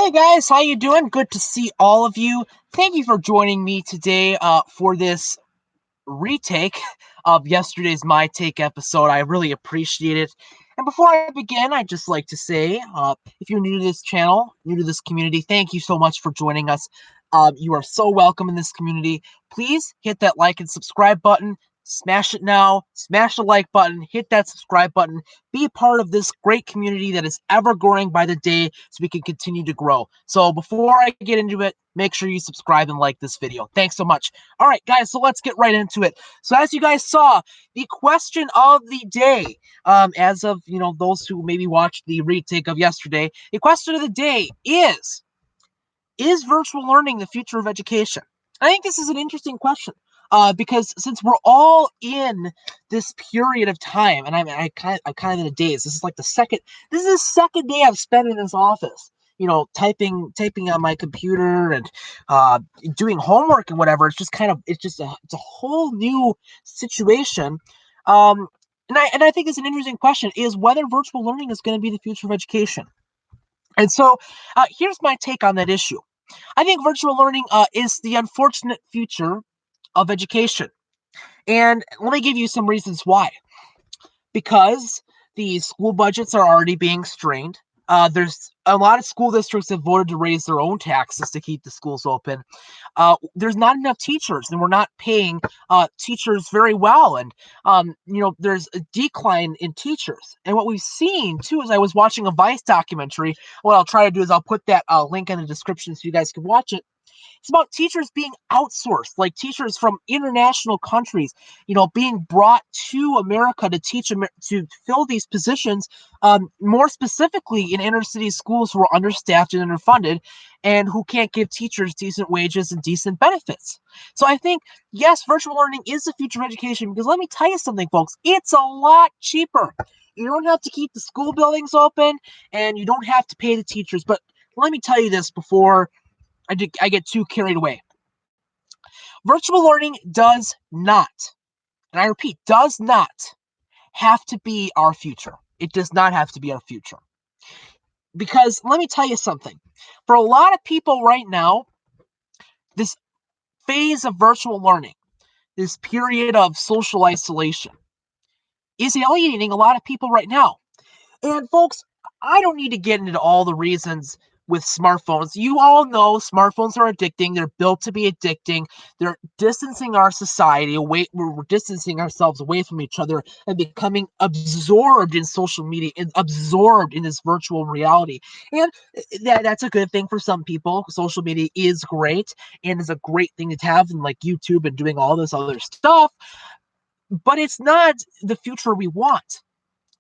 Hey guys, how you doing? Good to see all of you. Thank you for joining me today for this retake of yesterday's MyTake episode. I really appreciate it. And before I begin, I'd just like to say, if you're new to this channel, new to this community, thank you so much for joining us. You are so welcome in this community. Please hit that like and subscribe button. Smash it now. Smash the like button. Hit that subscribe button. Be a part of this great community that is ever growing by the day so we can continue to grow. So before I get into it, make sure you subscribe and like this video. Thanks so much. All right, guys, so let's get right into it. So as you guys saw, the question of the day, as of, those who maybe watched the retake of yesterday, the question of the day is virtual learning the future of education? I think this is an interesting question. Because since we're all in this period of time, and I kind of in a daze. This is like the second day I've spent in this office, typing on my computer and doing homework and whatever. It's just a whole new situation. And I think it's an interesting question: is whether virtual learning is going to be the future of education. And so, here's my take on that issue. I think virtual learning is the unfortunate future of education. And let me give you some reasons why. Because the school budgets are already being strained. There's a lot of school districts have voted to raise their own taxes to keep the schools open. There's not enough teachers, and we're not paying teachers very well. And, there's a decline in teachers. And what we've seen, too, is I was watching a Vice documentary. What I'll try to do is I'll put that link in the description so you guys can watch it. It's about teachers being outsourced, like teachers from international countries, being brought to America to to fill these positions, more specifically in inner city schools who are understaffed and underfunded and who can't give teachers decent wages and decent benefits. So I think, yes, virtual learning is the future of education, because let me tell you something, folks, it's a lot cheaper. You don't have to keep the school buildings open, and you don't have to pay the teachers. But let me tell you this before I get too carried away. Virtual learning does not, and I repeat, does not have to be our future. It does not have to be our future. Because let me tell you something. For a lot of people right now, this phase of virtual learning, this period of social isolation, is alienating a lot of people right now. And folks, I don't need to get into all the reasons with smartphones. You all know smartphones are addicting. They're built to be addicting. They're distancing our society away. We're distancing ourselves away from each other and becoming absorbed in social media and absorbed in this virtual reality. And that's a good thing for some people. Social media is great and is a great thing to have, and like YouTube and doing all this other stuff. But it's not the future we want.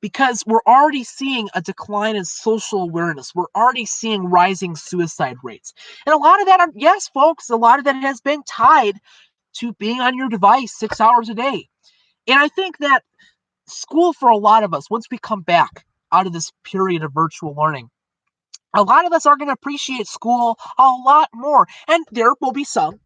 Because we're already seeing a decline in social awareness. We're already seeing rising suicide rates. And a lot of that, yes, folks, a lot of that has been tied to being on your device 6 hours a day. And I think that school, for a lot of us, once we come back out of this period of virtual learning, a lot of us are going to appreciate school a lot more. And there will be some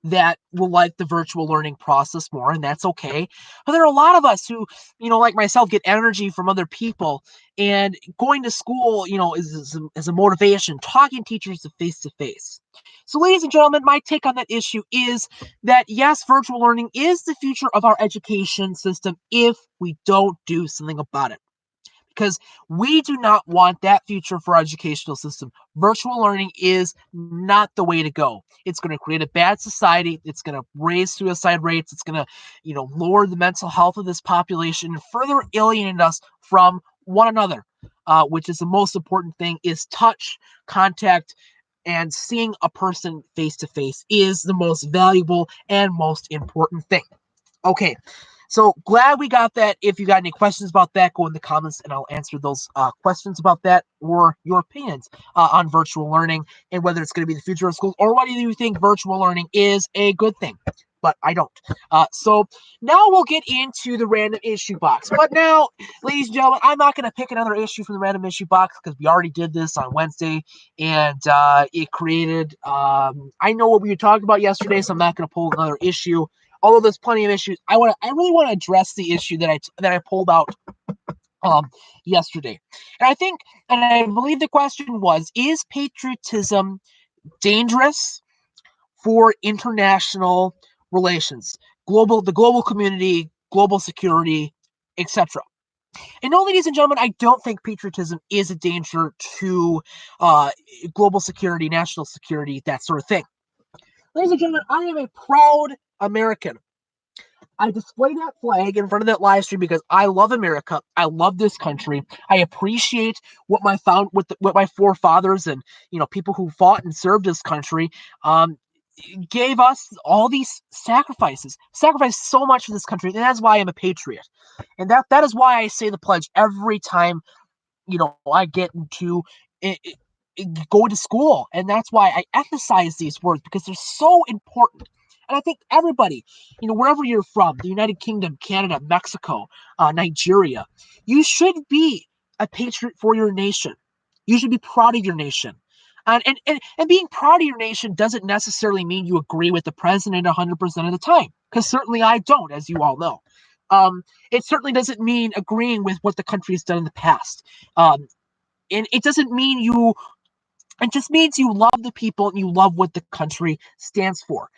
that will like the virtual learning process more, and that's okay. But there are a lot of us who, like myself, get energy from other people, and going to school, is a motivation, talking to teachers face to face. So, ladies and gentlemen, my take on that issue is that, yes, virtual learning is the future of our education system if we don't do something about it. Because we do not want that future for our educational system. Virtual learning is not the way to go. It's going to create a bad society. It's going to raise suicide rates. It's going to, lower the mental health of this population and further alienate us from one another, which is the most important thing. Is touch, contact, and seeing a person face to face is the most valuable and most important thing. Okay. So glad we got that. If you got any questions about that, go in the comments and I'll answer those questions about that, or your opinions on virtual learning and whether it's going to be the future of schools, or whether you think virtual learning is a good thing. But I don't. So now we'll get into the random issue box. But now, ladies and gentlemen, I'm not going to pick another issue from the random issue box because we already did this on Wednesday, and it created. I know what we were talking about yesterday, so I'm not going to pull another issue. Although there's plenty of issues, I really want to address the issue that I pulled out yesterday. And I believe the question was, is patriotism dangerous for international relations, the global community, global security, etc.? And no, ladies and gentlemen, I don't think patriotism is a danger to uh, global security, national security, that sort of thing. Ladies and gentlemen, I am a proud American. I display that flag in front of that live stream because I love America. I love this country. I appreciate what my forefathers and people who fought and served this country um, gave us all these sacrificed so much for this country, and that's why I'm a patriot. And that is why I say the pledge every time I get into go to school, and that's why I emphasize these words because they're so important. And I think everybody, wherever you're from, the United Kingdom, Canada, Mexico, Nigeria, you should be a patriot for your nation. You should be proud of your nation. And being proud of your nation doesn't necessarily mean you agree with the president 100% of the time, because certainly I don't, as you all know. It certainly doesn't mean agreeing with what the country has done in the past. And it doesn't mean it just means you love the people and you love what the country stands for.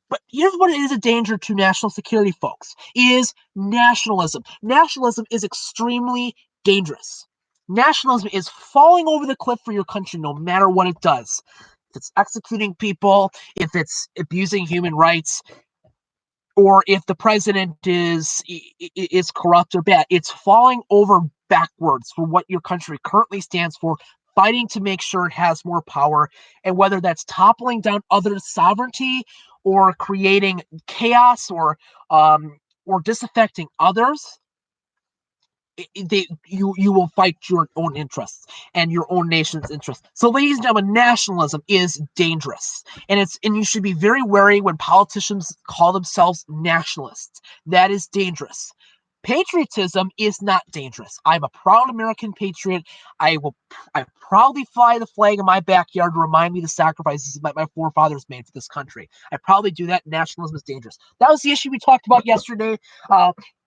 But here's what is a danger to national security, folks, is nationalism. Nationalism is extremely dangerous. Nationalism is falling over the cliff for your country no matter what it does. If it's executing people, if it's abusing human rights, or if the president is corrupt or bad, it's falling over backwards for what your country currently stands for, fighting to make sure it has more power. And whether that's toppling down other sovereignty or creating chaos or disaffecting others, you will fight your own interests and your own nation's interests. So, ladies and gentlemen, nationalism is dangerous, and you should be very wary when politicians call themselves nationalists. That is dangerous. Patriotism is not dangerous. I'm a proud American patriot. I proudly fly the flag in my backyard to remind me of the sacrifices that my forefathers made for this country. I proudly do that. Nationalism is dangerous. That was the issue we talked about yesterday.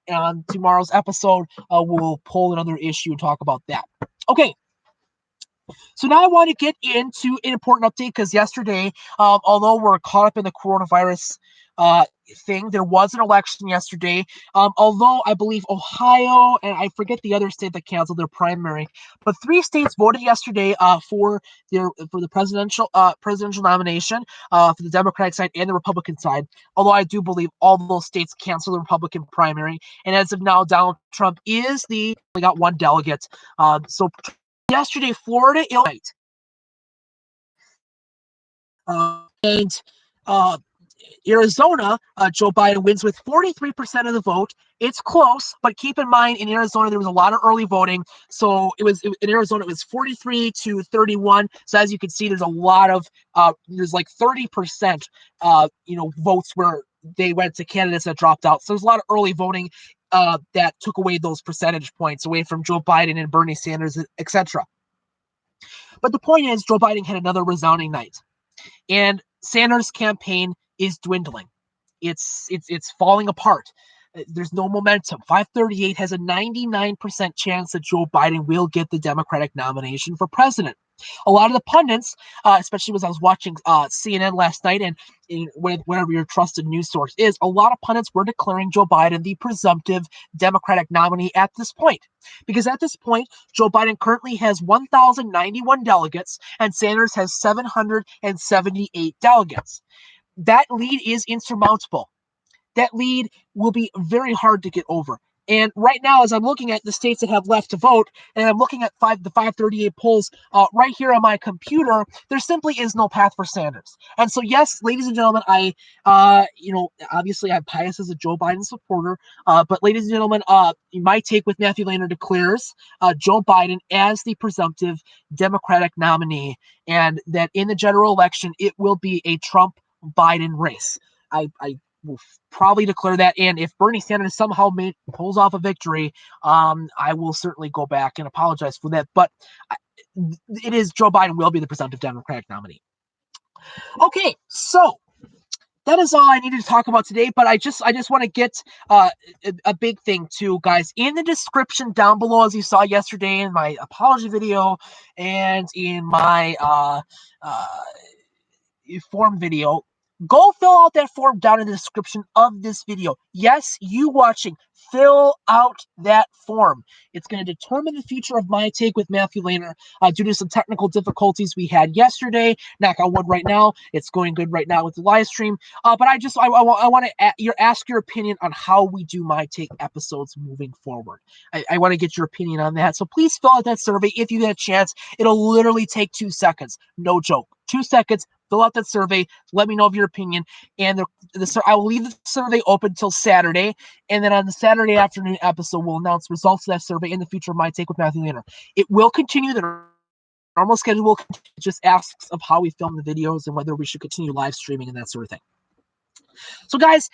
On tomorrow's episode, we'll pull another issue and talk about that. Okay, so now I want to get into an important update because yesterday, although we're caught up in the coronavirus thing, there was an election yesterday. Although I believe Ohio and I forget the other state that canceled their primary, but 3 states voted yesterday for the presidential nomination for the Democratic side and the Republican side. Although I do believe all those states canceled the Republican primary, and as of now, Donald Trump only got 1 delegate. So yesterday, Florida, Illinois, and Arizona, Joe Biden wins with 43% of the vote. It's close, but keep in mind, in Arizona, there was a lot of early voting. So in Arizona, it was 43 to 31. So as you can see, there's a lot of, there's like 30%, votes where they went to candidates that dropped out. So there's a lot of early voting that took away those percentage points away from Joe Biden and Bernie Sanders, etc. But the point is, Joe Biden had another resounding night, and Sanders' campaign is dwindling. It's falling apart. There's no momentum. 538 has a 99% chance that Joe Biden will get the Democratic nomination for president. A lot of the pundits, especially as I was watching CNN last night and whatever your trusted news source is, a lot of pundits were declaring Joe Biden the presumptive Democratic nominee at this point. Because at this point, Joe Biden currently has 1,091 delegates and Sanders has 778 delegates. That lead is insurmountable. That lead will be very hard to get over. And right now, as I'm looking at the states that have left to vote, and I'm looking at the 538 polls right here on my computer, there simply is no path for Sanders. And so, yes, ladies and gentlemen, obviously I'm biased as a Joe Biden supporter, but ladies and gentlemen, my take with Matthew Lehner declares Joe Biden as the presumptive Democratic nominee, and that in the general election, it will be a Trump-Biden race. I will probably declare that, and if Bernie Sanders somehow pulls off a victory, I will certainly go back and apologize for that. But it is Joe Biden will be the presumptive Democratic nominee. Okay, so that is all I needed to talk about today. But I just want to get a big thing too, guys. In the description down below, as you saw yesterday in my apology video and in my form video, go fill out that form down in the description of this video. Yes, you watching, fill out that form. It's going to determine the future of My Take with Matthew Lehner due to some technical difficulties we had yesterday. Knock on wood right now. It's going good right now with the live stream. But I want to ask your opinion on how we do My Take episodes moving forward. I want to get your opinion on that. So please fill out that survey if you get a chance. It'll literally take 2 seconds. No joke. 2 seconds. Fill out that survey. Let me know of your opinion. And I will leave the survey open until Saturday. And then on the Saturday afternoon episode, we'll announce results of that survey in the future of My Take with Matthew Lehner. It will continue. The normal schedule will continue. It just asks of how we film the videos and whether we should continue live streaming and that sort of thing. So, guys,